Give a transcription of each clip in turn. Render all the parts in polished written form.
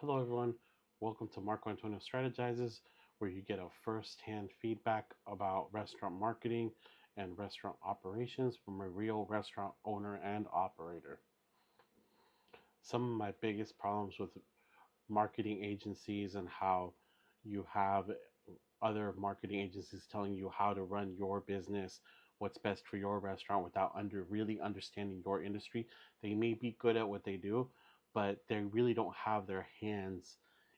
Hello, everyone. Welcome to Marco Antonio Strategizes, where you get a first-hand feedback about restaurant marketing and restaurant operations from a real restaurant owner and operator. Some of my biggest problems with marketing agencies and how you have other marketing agencies telling you how to run your business, what's best for your restaurant without really understanding your industry. They may be good at what they do, but they really don't have their hands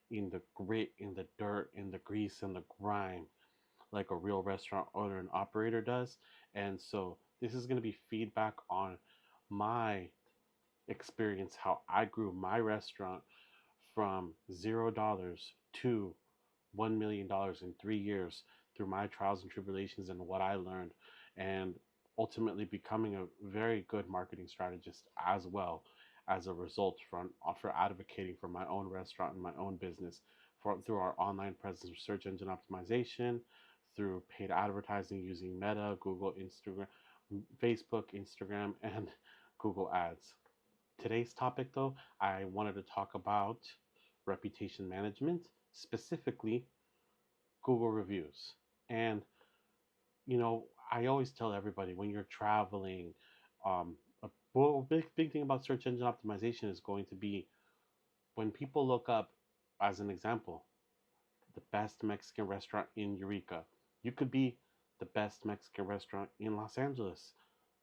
in the grit, in the dirt, in the grease, and the grime like a real restaurant owner and operator does. And so this is going to be feedback on my experience, how I grew my restaurant from $0 to $1 million in 3 years through my trials and tribulations and what I learned, and ultimately becoming a very good marketing strategist as well as a result for advocating for my own restaurant and my own business through our online presence, search engine optimization, through paid advertising using Meta, Google, Instagram, Facebook, Instagram, and Google Ads. Today's topic, though, I wanted to talk about reputation management, specifically Google reviews. And, I always tell everybody when you're traveling, big thing about search engine optimization is going to be when people look up, as an example, the best Mexican restaurant in Eureka. You could be the best Mexican restaurant in Los Angeles,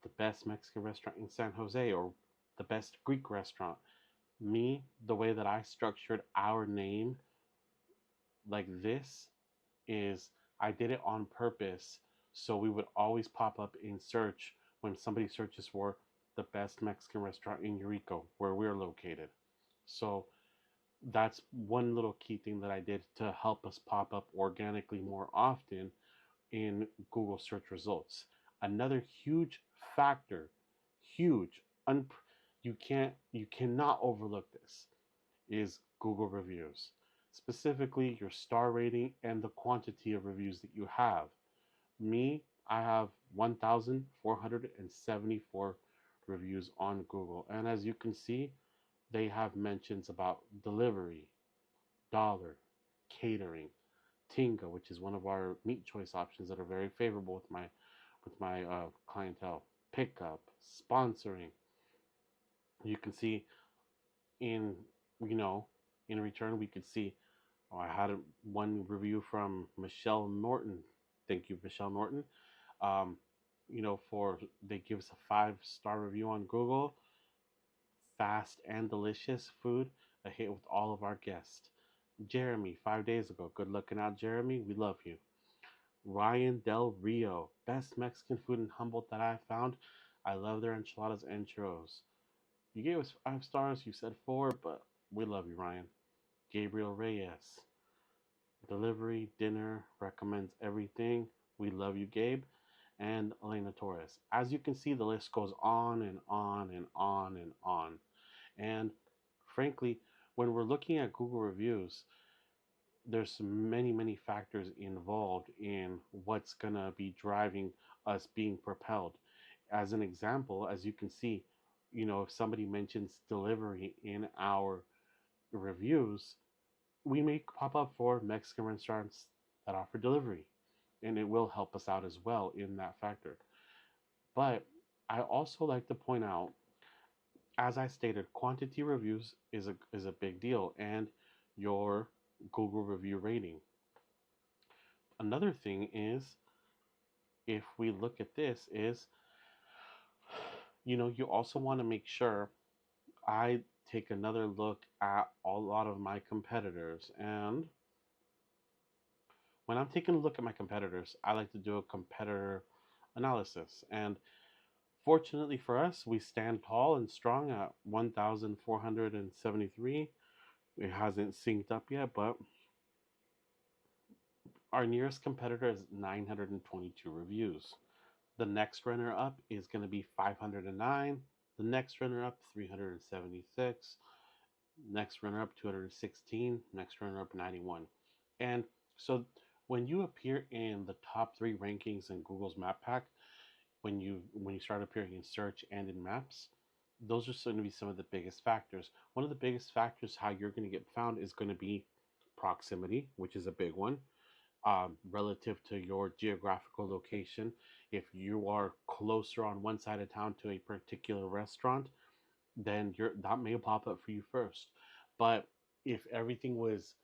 the best Mexican restaurant in San Jose, or the best Greek restaurant. Me, the way that I structured our name like this is I did it on purpose so we would always pop up in search when somebody searches for the best Mexican restaurant in Eureka, where we're located. So that's one little key thing that I did to help us pop up organically more often in Google search results. Another huge factor, huge, you cannot overlook this, is Google reviews. Specifically, your star rating and the quantity of reviews that you have. Me, I have 1,474 reviews on Google. And as you can see, they have mentions about delivery, dollar, catering, Tinga, which is one of our meat choice options that are very favorable with my clientele, pickup, sponsoring. You can see in in return we could see I had one review from Michelle Norton. Thank you, Michelle Norton. Um, for they give us a 5-star review on Google. Fast and delicious food, a hit with all of our guests. Jeremy, 5 days ago. Good looking out, Jeremy. We love you. Ryan Del Rio, best Mexican food in Humboldt that I found. I love their enchiladas and churros. You gave us 5 stars. You said 4, but we love you, Ryan. Gabriel Reyes, delivery, dinner, recommends everything. We love you, Gabe. And Elena Torres. As you can see, the list goes on and on and on and on. And frankly, when we're looking at Google reviews, there's many factors involved in what's going to be driving us being propelled. As an example, as you can see, if somebody mentions delivery in our reviews, we may pop up for Mexican restaurants that offer delivery, and it will help us out as well in that factor. But I also like to point out, as I stated, quantity reviews is a big deal, and your Google review rating. Another thing is, if we look at this, is you also want to make sure I take another look at a lot of my competitors. And when I'm taking a look at my competitors, I like to do a competitor analysis. And fortunately for us, we stand tall and strong at 1,473. It hasn't synced up yet, but our nearest competitor is 922 reviews. The next runner up is going to be 509. The next runner up, 376. Next runner up, 216. Next runner up, 91. And so when you appear in the top 3 rankings in Google's Map Pack, when you start appearing in search and in maps, those are going to be some of the biggest factors. One of the biggest factors how you're going to get found is going to be proximity, which is a big one, relative to your geographical location. If you are closer on one side of town to a particular restaurant, then that may pop up for you first. But if everything was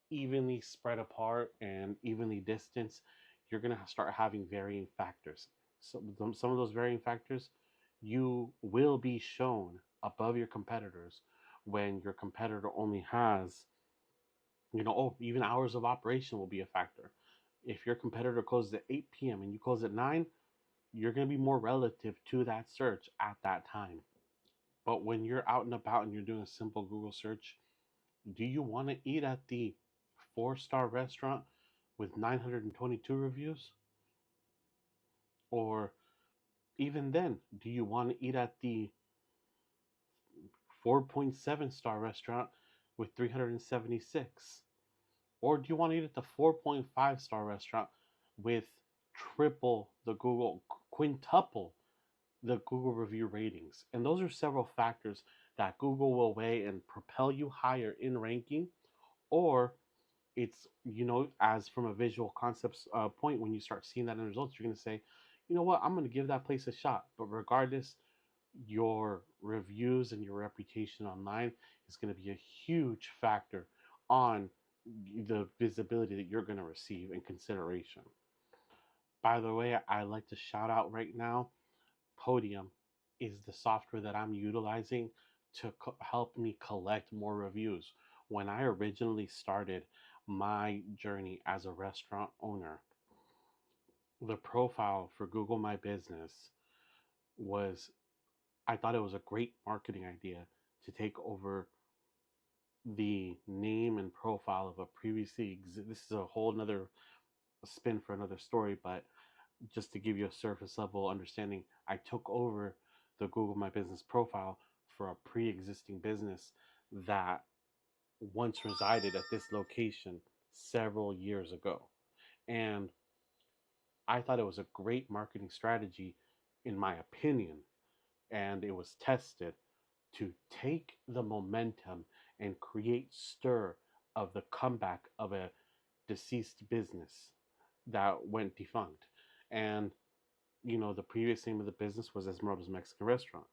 evenly spread apart and evenly distanced, you're going to start having varying factors. So some of those varying factors, you will be shown above your competitors when your competitor only has, even hours of operation will be a factor. If your competitor closes at 8 p.m. and you close at 9, you're going to be more relative to that search at that time. But when you're out and about and you're doing a simple Google search, do you want to eat at the 4-star restaurant with 922 reviews? Or even then, do you want to eat at the 4.7-star restaurant with 376? Or do you want to eat at the 4.5-star restaurant with triple the Google, quintuple the Google review ratings? And those are several factors that Google will weigh and propel you higher in ranking. Or it's, as from a visual concepts point, when you start seeing that in results, you're going to say, you know what, I'm going to give that place a shot. But regardless, your reviews and your reputation online is going to be a huge factor on the visibility that you're going to receive in consideration. By the way, I like to shout out right now, Podium is the software that I'm utilizing to help me collect more reviews. When I originally started my journey as a restaurant owner, the profile for Google My Business was, I thought it was a great marketing idea to take over the name and profile of a previously this is a whole nother spin for another story, but just to give you a surface level understanding, I took over the Google My Business profile for a pre-existing business that once resided at this location several years ago. And I thought it was a great marketing strategy, in my opinion, and it was tested to take the momentum and create stir of the comeback of a deceased business that went defunct. And the previous name of the business was Esmeralda's Mexican Restaurant.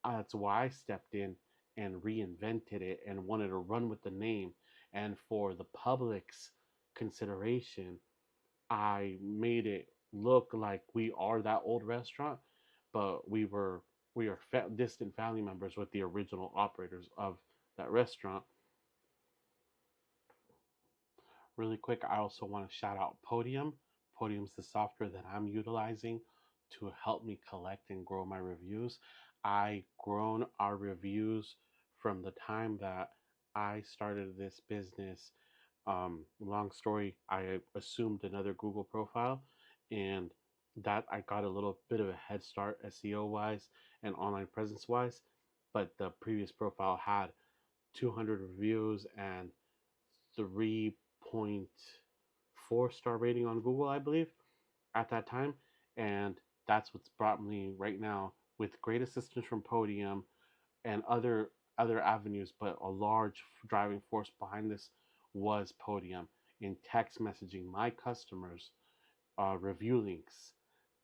That's why I stepped in and reinvented it and wanted to run with the name. And for the public's consideration, I made it look like we are that old restaurant, but we are distant family members with the original operators of that restaurant. Really quick, I also want to shout out Podium. Podium's the software that I'm utilizing to help me collect and grow my reviews. I grown our reviews from the time that I started this business. Long story, I assumed another Google profile, and that I got a little bit of a head start SEO wise and online presence wise. But the previous profile had 200 reviews and 3.4-star rating on Google, I believe, at that time. And that's what's brought me right now, with great assistance from Podium and other avenues, but a large driving force behind this was Podium in text messaging my customers review links,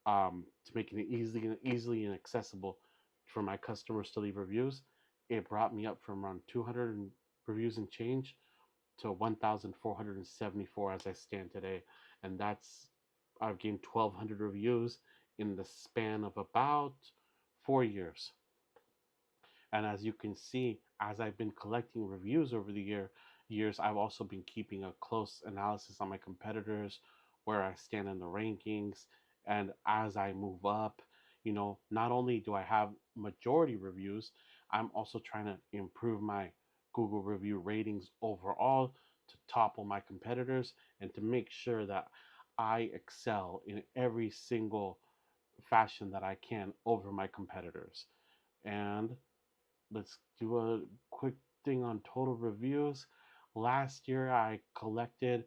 to making it easily and accessible for my customers to leave reviews. It brought me up from around 200 reviews and change to 1,474 as I stand today, and I've gained 1,200 reviews in the span of about 4 years. And as you can see, as I've been collecting reviews over the years, I've also been keeping a close analysis on my competitors, where I stand in the rankings. And as I move up, not only do I have majority reviews, I'm also trying to improve my Google review ratings overall to topple my competitors and to make sure that I excel in every single fashion that I can over my competitors. And let's do a quick thing on total reviews. Last year, I collected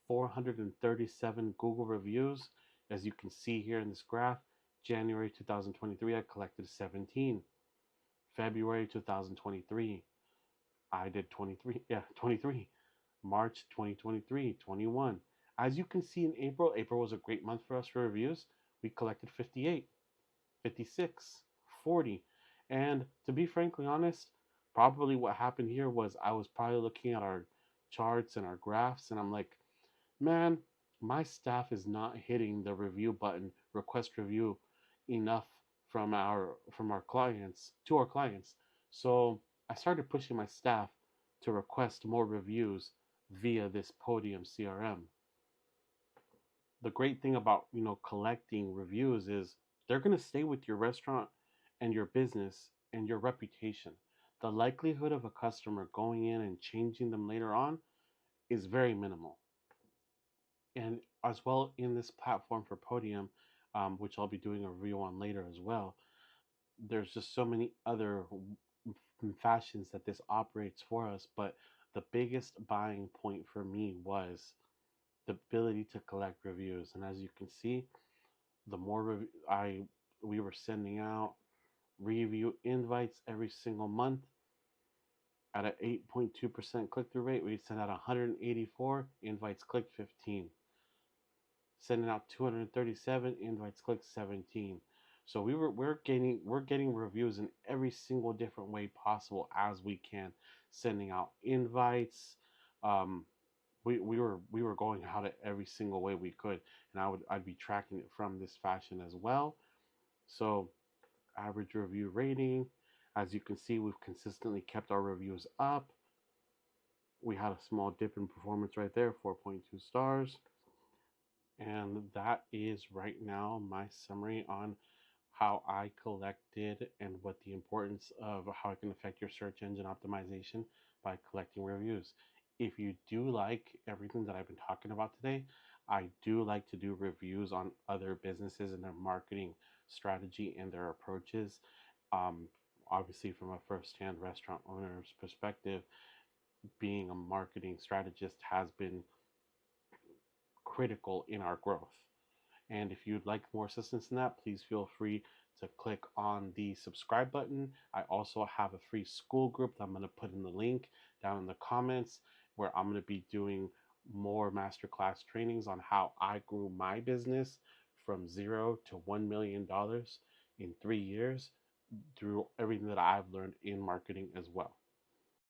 437 Google reviews. As you can see here in this graph, January 2023, I collected 17. February 2023, I did 23. Yeah, 23. March 2023, 21. As you can see in April, April was a great month for us for reviews. We collected 58, 56, 40. And to be frankly honest, probably what happened here was I was probably looking at our charts and our graphs, and I'm like, man, my staff is not hitting the review button, request review enough from our clients to our clients. So I started pushing my staff to request more reviews via this Podium CRM. The great thing about collecting reviews is they're going to stay with your restaurant and your business and your reputation. The likelihood of a customer going in and changing them later on is very minimal. And as well, in this platform for Podium, which I'll be doing a review on later as well, there's just so many other fashions that this operates for us. But the biggest buying point for me was the ability to collect reviews. And as you can see, the more we were sending out review invites every single month at an 8.2% click-through rate. We sent out 184 invites, clicked 15. Sending out 237 invites, clicked 17. So we're getting reviews in every single different way possible as we can, sending out invites. Um, we were going out it every single way we could, and I'd be tracking it from this fashion as well. So average review rating, as you can see, we've consistently kept our reviews up. We had a small dip in performance right there, 4.2 stars. And that is right now my summary on how I collected and what the importance of how it can affect your search engine optimization by collecting reviews. If you do like everything that I've been talking about today, I do like to do reviews on other businesses and their marketing strategy and their approaches. Um, Obviously, from a first-hand restaurant owner's perspective, being a marketing strategist has been critical in our growth. And if you'd like more assistance in that, please feel free to click on the subscribe button. I also have a free school group that I'm going to put in the link down in the comments, where I'm going to be doing more masterclass trainings on how I grew my business from zero to $1 million in 3 years through everything that I've learned in marketing as well.